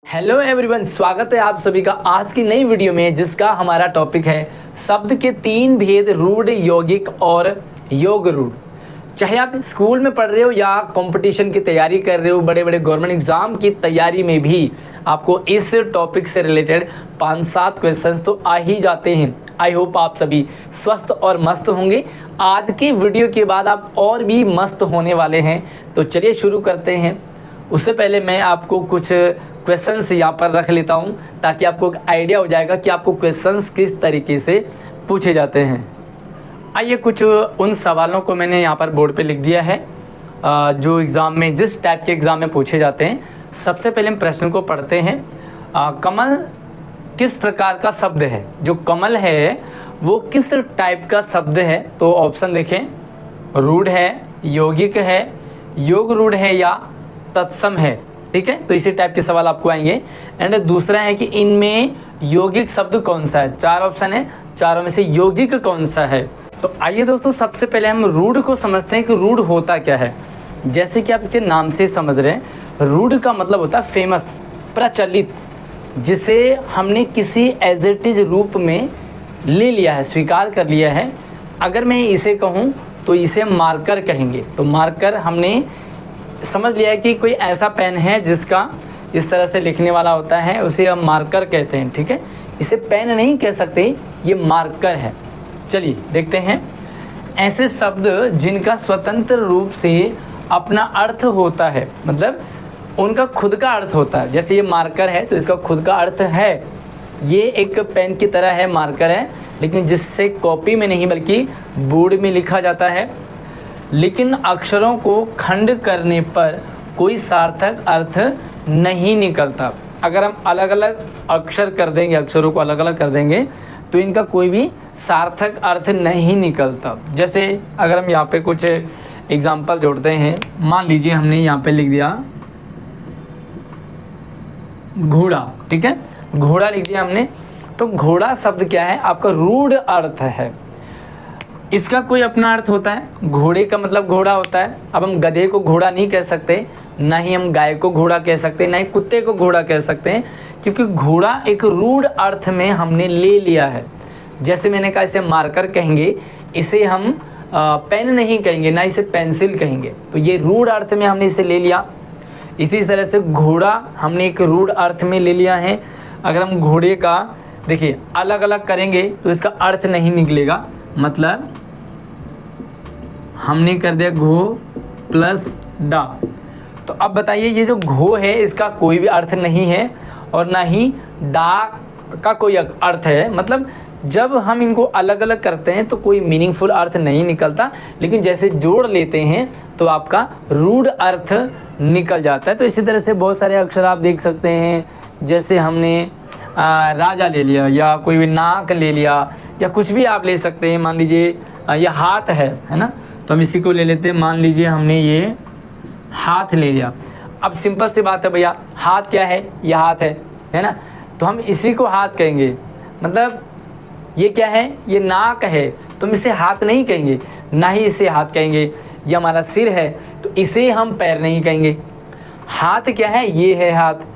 Hello everyone, स्वागत है आप सभी का आज की नई वीडियो में, जिसका हमारा टॉपिक है शब्द के तीन भेद रूढ़, यौगिक और योग रूढ़। चाहे आप स्कूल में पढ़ रहे हो या कंपटीशन की तैयारी कर रहे हो, बड़े बड़े गवर्नमेंट एग्जाम की तैयारी में भी आपको इस टॉपिक से रिलेटेड 5-7 क्वेश्चंस तो आ ही जाते हैं। आई होप आप सभी स्वस्थ और मस्त होंगे। आज की वीडियो के बाद आप और भी मस्त होने वाले हैं। तो चलिए शुरू करते हैं। उससे पहले मैं आपको कुछ क्वेश्चंस यहाँ पर रख लेता हूँ, ताकि आपको एक आइडिया हो जाएगा कि आपको क्वेश्चंस किस तरीके से पूछे जाते हैं। आइए, कुछ उन सवालों को मैंने यहाँ पर बोर्ड पे लिख दिया है जो एग्ज़ाम में, जिस टाइप के एग्ज़ाम में पूछे जाते हैं। सबसे पहले हम प्रश्न को पढ़ते हैं। कमल किस प्रकार का शब्द है? जो कमल है वो किस टाइप का शब्द है? तो ऑप्शन देखें, रूढ़ है, यौगिक है, योग रूढ़ है या तत्सम है। ठीक है, तो इसी टाइप के सवाल आपको आएंगे। एंड दूसरा है कि इनमें यौगिक शब्द कौन सा है। 4 ऑप्शन है, चारों में से यौगिक कौन सा है। तो आइए दोस्तों, सबसे पहले हम रूढ़ को समझते हैं कि रूढ़ होता क्या है। जैसे कि आप इसके नाम से समझ रहे हैं, रूढ़ का मतलब होता है फेमस, प्रचलित, जिसे हमने किसी एज इट इज रूप में ले लिया है, स्वीकार कर लिया है। अगर मैं इसे कहूँ तो इसे मार्कर कहेंगे। तो मार्कर हमने समझ लिया है कि कोई ऐसा पेन है जिसका इस तरह से लिखने वाला होता है, उसे हम मार्कर कहते हैं। ठीक है, इसे पेन नहीं कह सकते, ये मार्कर है। चलिए देखते हैं। ऐसे शब्द जिनका स्वतंत्र रूप से अपना अर्थ होता है, मतलब उनका खुद का अर्थ होता है। जैसे ये मार्कर है तो इसका खुद का अर्थ है, ये एक पेन की तरह है, मार्कर है, लेकिन जिससे कॉपी में नहीं बल्कि बोर्ड में लिखा जाता है। लेकिन अक्षरों को खंड करने पर कोई सार्थक अर्थ नहीं निकलता। अगर हम अलग अलग अक्षर कर देंगे, अक्षरों को अलग अलग कर देंगे, तो इनका कोई भी सार्थक अर्थ नहीं निकलता। जैसे अगर हम यहाँ पे कुछ एग्जाम्पल जोड़ते हैं, मान लीजिए हमने यहाँ पे लिख दिया घोड़ा। ठीक है, घोड़ा लिख दिया हमने, तो घोड़ा शब्द क्या है? आपका रूढ़ अर्थ है। इसका कोई अपना अर्थ होता है। घोड़े का मतलब घोड़ा होता है। अब हम गधे को घोड़ा नहीं कह सकते, ना ही हम गाय को घोड़ा कह सकते, ना ही कुत्ते को घोड़ा कह सकते हैं, क्योंकि घोड़ा एक रूढ़ अर्थ में हमने ले लिया है। जैसे मैंने कहा, इसे मार्कर कहेंगे, इसे हम पेन नहीं कहेंगे, ना इसे पेंसिल कहेंगे। तो ये रूढ़ अर्थ में हमने इसे ले लिया। इसी तरह से घोड़ा हमने एक रूढ़ अर्थ में ले लिया है। अगर हम घोड़े का देखिए अलग अलग करेंगे तो इसका अर्थ नहीं निकलेगा। मतलब हमने कर दिया घो प्लस डा। तो अब बताइए, ये जो घो है इसका कोई भी अर्थ नहीं है, और ना ही डा का कोई अर्थ है। मतलब जब हम इनको अलग अलग करते हैं तो कोई मीनिंगफुल अर्थ नहीं निकलता, लेकिन जैसे जोड़ लेते हैं तो आपका रूढ़ अर्थ निकल जाता है। तो इसी तरह से बहुत सारे अक्षर आप देख सकते हैं। जैसे हमने राजा ले लिया, या कोई भी नाक ले लिया, या कुछ भी आप ले सकते हैं। मान लीजिए यह हाथ है ना, तो हम इसी को ले लेते हैं। मान लीजिए हमने ये हाथ ले लिया। अब सिंपल सी बात है भैया, हाथ क्या है? ये हाथ है ना, तो हम इसी को हाथ कहेंगे। मतलब ये क्या है? ये नाक है, तो हम इसे हाथ नहीं कहेंगे, ना ही इसे हाथ कहेंगे। ये हमारा सिर है, तो इसे हम पैर नहीं कहेंगे। हाथ क्या है? ये है हाथ।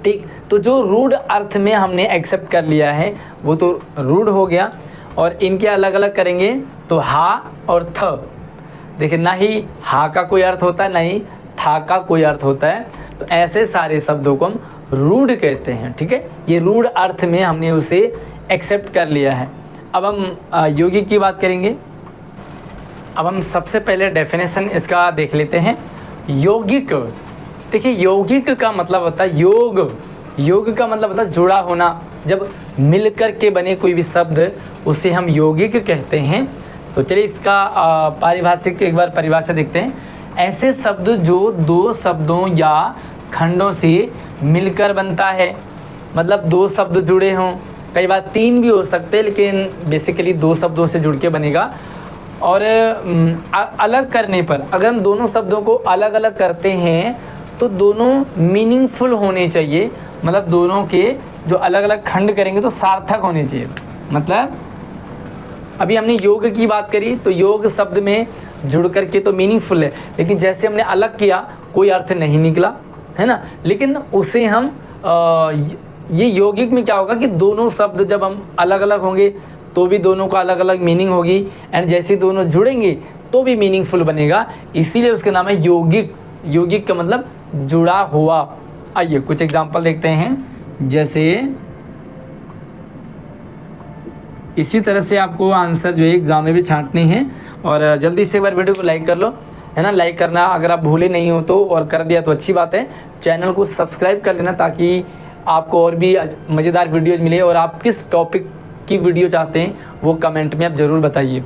ठीक, तो जो रूढ़ अर्थ में हमने एक्सेप्ट कर लिया है वो तो रूढ़ हो गया। और इनके अलग अलग करेंगे तो हा और थ। देखिए, ना ही हा का कोई अर्थ होता है, ना ही था का कोई अर्थ होता है। तो ऐसे सारे शब्दों को हम रूढ़ कहते हैं। ठीक है, ये रूढ़ अर्थ में हमने उसे एक्सेप्ट कर लिया है। अब हम यौगिक की बात करेंगे। अब हम सबसे पहले डेफिनेशन इसका देख लेते हैं। यौगिक, देखिए यौगिक का मतलब होता है योग। योग का मतलब होता है जुड़ा होना। जब मिलकर के बने कोई भी शब्द, उसे हम यौगिक कहते हैं। तो चलिए इसका पारिभाषिक एक बार परिभाषा देखते हैं। ऐसे शब्द जो दो शब्दों या खंडों से मिलकर बनता है। मतलब दो शब्द जुड़े हों, कई बार 3 भी हो सकते हैं, लेकिन बेसिकली 2 शब्दों से जुड़ के बनेगा। और अलग करने पर, अगर हम दोनों शब्दों को अलग अलग करते हैं तो दोनों मीनिंगफुल होने चाहिए। मतलब दोनों के जो अलग अलग खंड करेंगे तो सार्थक होने चाहिए। मतलब अभी हमने योग की बात करी, तो योग शब्द में जुड़ करके तो मीनिंगफुल है, लेकिन जैसे हमने अलग किया कोई अर्थ नहीं निकला। है ना। लेकिन उसे हम ये यौगिक में क्या होगा कि दोनों शब्द जब हम अलग अलग होंगे तो भी दोनों का अलग अलग मीनिंग होगी, एंड जैसे दोनों जुड़ेंगे तो भी मीनिंगफुल बनेगा, इसीलिए उसका नाम है यौगिक। यौगिक का मतलब जुड़ा हुआ। आइए कुछ एग्जांपल देखते हैं। जैसे इसी तरह से आपको आंसर जो है एग्जाम में भी छांटने हैं, और जल्दी से एक बार वीडियो को लाइक कर लो, है ना। लाइक करना अगर आप भूले नहीं हो तो, और कर दिया तो अच्छी बात है। चैनल को सब्सक्राइब कर लेना ताकि आपको और भी मज़ेदार वीडियोज़ मिले, और आप किस टॉपिक की वीडियो चाहते हैं वो कमेंट में आप ज़रूर बताइए।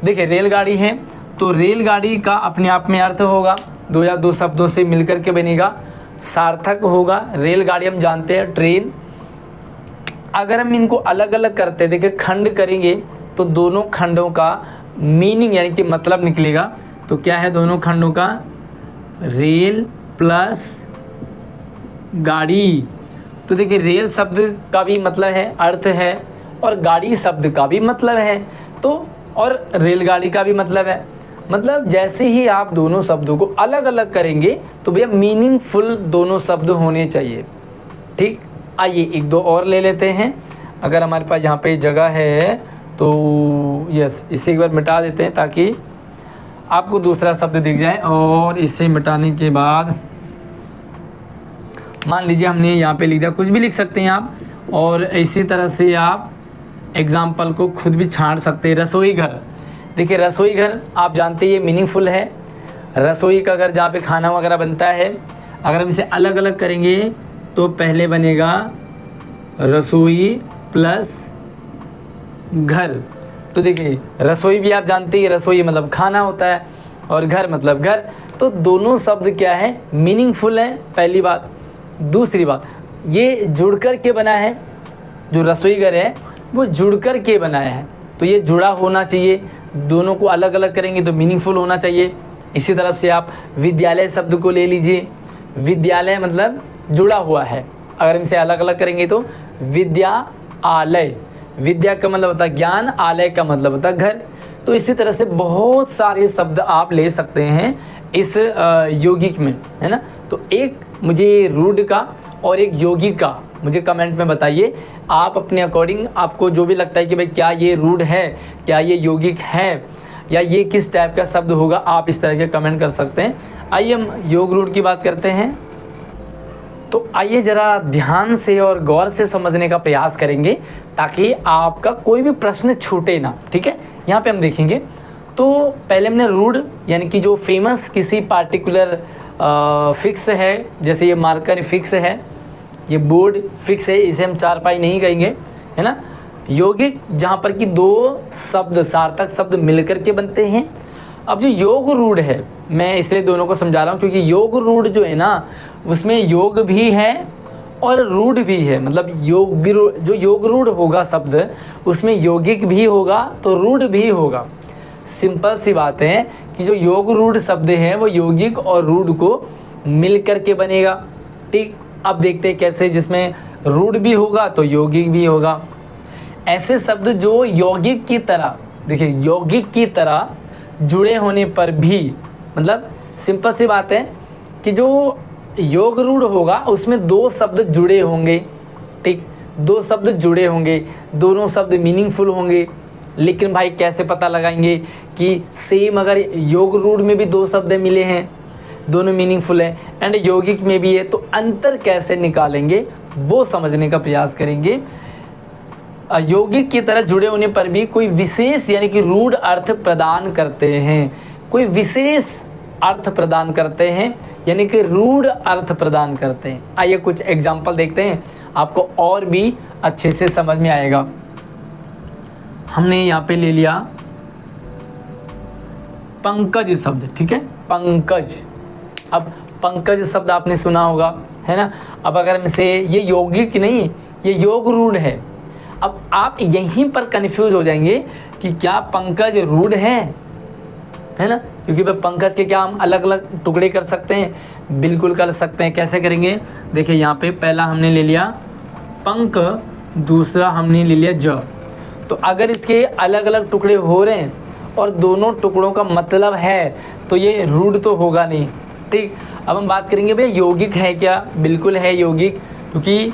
देखिए रेलगाड़ी है तो रेलगाड़ी का अपने आप में अर्थ होगा, दो या दो शब्दों से मिलकर के बनेगा, सार्थक होगा। रेलगाड़ी हम जानते हैं ट्रेन। अगर हम इनको अलग अलग करते, देखिए खंड करेंगे तो दोनों खंडों का मीनिंग यानी कि मतलब निकलेगा। तो क्या है दोनों खंडों का? रेल प्लस गाड़ी। तो देखिए रेल शब्द का भी मतलब है, अर्थ है, और गाड़ी शब्द का भी मतलब है, तो और रेलगाड़ी का भी मतलब है। मतलब जैसे ही आप दोनों शब्दों को अलग अलग करेंगे तो भैया मीनिंगफुल दोनों शब्द होने चाहिए। ठीक, आइए एक दो और ले लेते हैं। अगर हमारे पास यहाँ पे जगह है तो यस, इसे एक बार मिटा देते हैं ताकि आपको दूसरा शब्द दिख जाए। और इसे मिटाने के बाद मान लीजिए हमने यहाँ पे लिख दिया, कुछ भी लिख सकते हैं आप, और इसी तरह से आप एग्जाम्पल को खुद भी छांट सकते हैं। रसोई घर, देखिए रसोई घर आप जानते हैं ये मीनिंगफुल है। रसोई का घर जहाँ पे खाना वगैरह बनता है, अगर हम इसे अलग अलग करेंगे तो पहले बनेगा रसोई प्लस घर। तो देखिए रसोई भी आप जानते हैं, रसोई मतलब खाना होता है और घर मतलब घर, तो दोनों शब्द क्या है? मीनिंगफुल है, पहली बात। दूसरी बात, ये जुड़ कर के बना है, जो रसोई घर है वो जुड़ कर के बनाया है, तो ये जुड़ा होना चाहिए। दोनों को अलग अलग करेंगे तो मीनिंगफुल होना चाहिए। इसी तरफ से आप विद्यालय शब्द को ले लीजिए, विद्यालय मतलब जुड़ा हुआ है, अगर इसे अलग अलग करेंगे तो विद्या आलय, विद्या का मतलब होता है ज्ञान, आलय का मतलब होता है घर। तो इसी तरह से बहुत सारे शब्द आप ले सकते हैं इस यौगिक में, है ना। तो एक मुझे रूढ़ का और एक यौगिक का मुझे कमेंट में बताइए, आप अपने अकॉर्डिंग आपको जो भी लगता है कि भाई क्या ये रूढ़ है, क्या ये यौगिक है, या ये किस टाइप का शब्द होगा, आप इस तरह के कमेंट कर सकते हैं। आइए हम योग रूढ़ की बात करते हैं। तो आइए ज़रा ध्यान से और गौर से समझने का प्रयास करेंगे ताकि आपका कोई भी प्रश्न छूटे ना। ठीक है, यहाँ पे हम देखेंगे तो पहले हमने रूढ़ यानी कि जो फेमस किसी पार्टिकुलर फिक्स है, जैसे ये मार्कर फिक्स है, ये बोर्ड फिक्स है, इसे हम चारपाई नहीं कहेंगे, है ना। यौगिक जहाँ पर कि दो शब्द सार्थक शब्द मिलकर के बनते हैं। अब जो योग रूढ़ है, मैं इसलिए दोनों को समझा रहा हूँ क्योंकि योग रूढ़ जो है ना उसमें योग भी है और रूढ़ भी है। मतलब जो योग रूढ़ होगा शब्द उसमें यौगिक भी होगा तो रूढ़ भी होगा। सिंपल सी बात है कि जो योग रूढ़ शब्द है वो यौगिक और रूढ़ को मिल कर के बनेगा। ठीक, अब देखते हैं कैसे, जिसमें रूढ़ भी होगा तो यौगिक भी होगा। ऐसे शब्द जो यौगिक की तरह, देखिए यौगिक की तरह जुड़े होने पर भी, मतलब सिंपल सी बात है कि जो योग रूढ़ होगा उसमें दो शब्द जुड़े होंगे। ठीक, दो शब्द जुड़े होंगे, दोनों शब्द मीनिंगफुल होंगे। लेकिन भाई कैसे पता लगाएंगे कि सेम अगर योग रूढ़ में भी दो शब्द मिले हैं, दोनों मीनिंगफुल है, एंड यौगिक में भी है, तो अंतर कैसे निकालेंगे वो समझने का प्रयास करेंगे। यौगिक की तरह जुड़े होने पर भी कोई विशेष यानी कि रूढ़ अर्थ प्रदान करते हैं, कोई विशेष अर्थ प्रदान करते हैं यानी कि रूढ़ अर्थ प्रदान करते हैं। आइए कुछ एग्जाम्पल देखते हैं, आपको और भी अच्छे से समझ में आएगा। हमने यहाँ पे ले लिया पंकज शब्द, ठीक है, पंकज। अब पंकज शब्द आपने सुना होगा, है ना। अब अगर हम इसे, ये यौगिक नहीं, ये योग रूढ़ है। अब आप यहीं पर कंफ्यूज हो जाएंगे कि क्या पंकज रूढ़ है ना, क्योंकि पंकज के क्या हम अलग अलग टुकड़े कर सकते हैं? बिल्कुल कर सकते हैं। कैसे करेंगे? देखिए यहाँ पे पहला हमने ले लिया पंक, दूसरा हमने ले लिया ज। तो अगर इसके अलग अलग टुकड़े हो रहे हैं और दोनों टुकड़ों का मतलब है तो ये रूढ़ तो होगा नहीं। ठीक, अब हम बात करेंगे भैया यौगिक है क्या? बिल्कुल है यौगिक, क्योंकि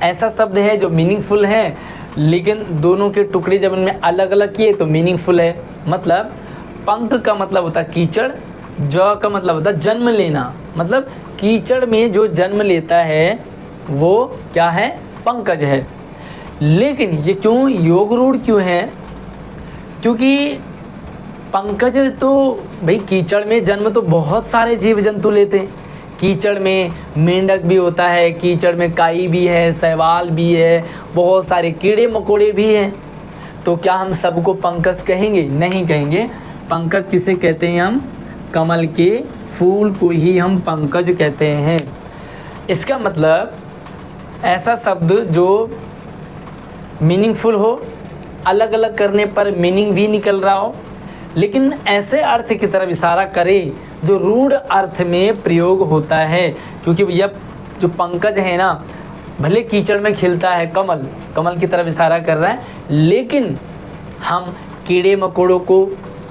ऐसा शब्द है जो मीनिंगफुल है, लेकिन दोनों के टुकड़े जब इनमें अलग अलग किए तो मीनिंगफुल है। मतलब पंख का मतलब होता है कीचड़, ज का मतलब होता है जन्म लेना, मतलब कीचड़ में जो जन्म लेता है वो क्या है? पंकज है। लेकिन ये क्यों योग रूढ़ क्यों है? क्योंकि पंकज तो भाई कीचड़ में जन्म तो बहुत सारे जीव जंतु लेते हैं। कीचड़ में मेंढक भी होता है, कीचड़ में काई भी है, शैवाल भी है, बहुत सारे कीड़े मकोड़े भी हैं। तो क्या हम सबको पंकज कहेंगे? नहीं कहेंगे। पंकज किसे कहते हैं हम? कमल के फूल को ही हम पंकज कहते हैं। इसका मतलब ऐसा शब्द जो मीनिंगफुल हो, अलग अलग करने पर मीनिंग भी निकल रहा हो, लेकिन ऐसे अर्थ की तरफ इशारा करे जो रूढ़ अर्थ में प्रयोग होता है। क्योंकि भैया जो पंकज है ना, भले कीचड़ में खिलता है, कमल की तरफ इशारा कर रहा है, लेकिन हम कीड़े मकोड़ों को,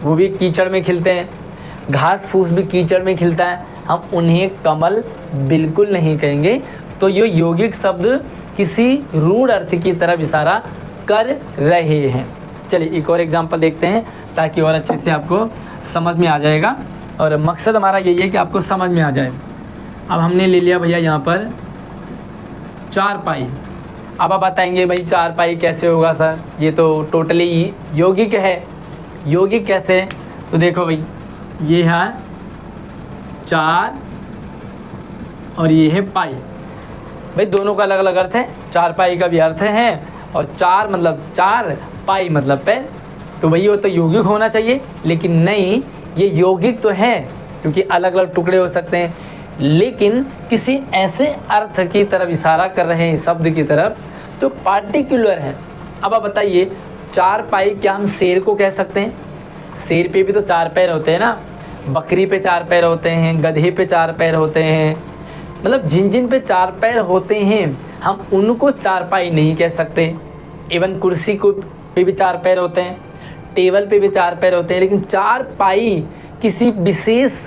वो भी कीचड़ में खिलते हैं, घास फूस भी कीचड़ में खिलता है, हम उन्हें कमल बिल्कुल नहीं कहेंगे। तो ये यौगिक शब्द किसी रूढ़ अर्थ की तरफ इशारा कर रहे हैं। चलिए एक और एग्जांपल देखते हैं ताकि और अच्छे से आपको समझ में आ जाएगा, और मकसद हमारा यही है कि आपको समझ में आ जाए। अब हमने ले लिया भैया यहाँ पर चारपाई। अब आप बताएंगे भाई चारपाई कैसे होगा सर, ये तो टोटली यौगिक है। यौगिक कैसे? तो देखो भाई, ये है चार और ये है पाई। भाई दोनों का अलग अलग अर्थ है। चारपाई का भी अर्थ है, और चार मतलब चार, पाई मतलब पैर। तो वही होता यौगिक होना चाहिए, लेकिन नहीं, ये यौगिक तो है क्योंकि अलग अलग टुकड़े हो सकते हैं, लेकिन किसी ऐसे अर्थ की तरफ इशारा कर रहे हैं, शब्द की तरफ, तो पार्टिकुलर है। अब आप बताइए, चारपाई क्या हम शेर को कह सकते हैं? शेर पे भी तो चार पैर होते हैं ना, बकरी पे चार पैर होते हैं, गधे पे चार पैर होते हैं, मतलब जिन जिन पे चार पैर होते हैं हम उनको चारपाई नहीं कह सकते। इवन कुर्सी को पे भी चार पैर होते हैं, टेबल पे भी चार पैर होते हैं, लेकिन चारपाई किसी विशेष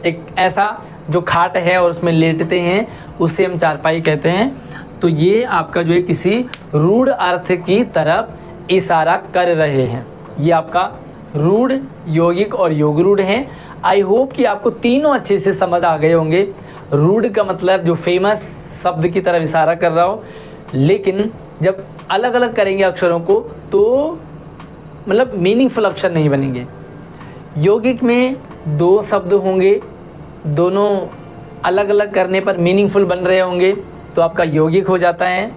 एक ऐसा जो खाट है और उसमें लेटते हैं, उसे हम चारपाई कहते हैं। तो ये आपका जो है किसी रूढ़ अर्थ की तरफ इशारा कर रहे हैं। ये आपका रूढ़, यौगिक और योग रूढ़ है। आई होप कि आपको तीनों अच्छे से समझ आ गए होंगे। रूढ़ का मतलब जो फेमस शब्द की तरफ इशारा कर रहा हो, लेकिन जब अलग अलग करेंगे अक्षरों को तो मतलब मीनिंगफुल अक्षर नहीं बनेंगे। यौगिक में दो शब्द होंगे, दोनों अलग अलग करने पर मीनिंगफुल बन रहे होंगे, तो आपका यौगिक हो जाता है।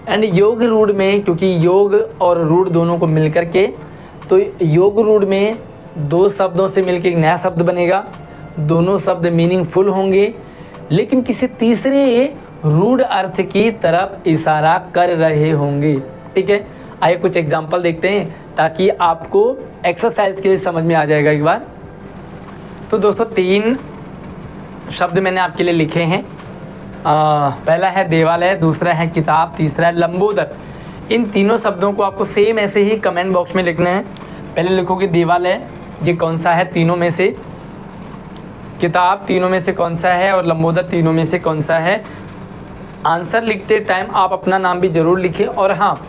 एंड योग रूढ़ में, क्योंकि योग और रूढ़ दोनों को मिलकर के, तो योग रूढ़ में दो शब्दों से मिलकर एक नया शब्द बनेगा, दोनों शब्द मीनिंगफुल होंगे, लेकिन किसी तीसरे रूढ़ अर्थ की तरफ इशारा कर रहे होंगे। ठीक है, आइए कुछ एग्जाम्पल देखते हैं ताकि आपको एक्सरसाइज के लिए समझ में आ जाएगा एक बार। तो दोस्तों 3 शब्द मैंने आपके लिए लिखे हैं। पहला है देवालय, दूसरा है किताब, तीसरा है लंबोदर। इन तीनों शब्दों को आपको सेम ऐसे ही कमेंट बॉक्स में लिखना है। पहले लिखोगे देवालय, ये कौन सा है तीनों में से, किताब तीनों में से कौन सा है, और लंबोदर तीनों में से कौन सा है। आंसर लिखते टाइम आप अपना नाम भी ज़रूर लिखें, और हाँ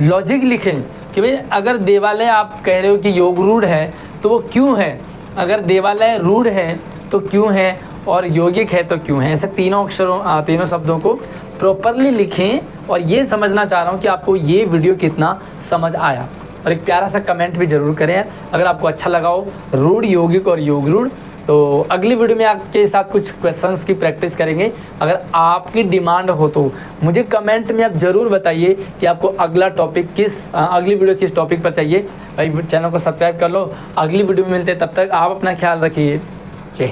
लॉजिक लिखें कि भाई अगर देवालय आप कह रहे हो कि योग रूढ़ है तो वो क्यों है, अगर देवालय रूढ़ है तो क्यों है, और यौगिक है तो क्यों है। ऐसे तीनों शब्दों को प्रॉपरली लिखें, और ये समझना चाह रहा हूँ कि आपको ये वीडियो कितना समझ आया। और एक प्यारा सा कमेंट भी ज़रूर करें अगर आपको अच्छा लगा हो रूढ़, यौगिक और योग रूढ़। तो अगली वीडियो में आपके साथ कुछ क्वेश्चंस की प्रैक्टिस करेंगे। अगर आपकी डिमांड हो तो मुझे कमेंट में आप ज़रूर बताइए कि आपको अगली वीडियो किस टॉपिक पर चाहिए। भाई चैनल को सब्सक्राइब कर लो। अगली वीडियो में मिलते हैं, तब तक आप अपना ख्याल रखिए। जय हिंद।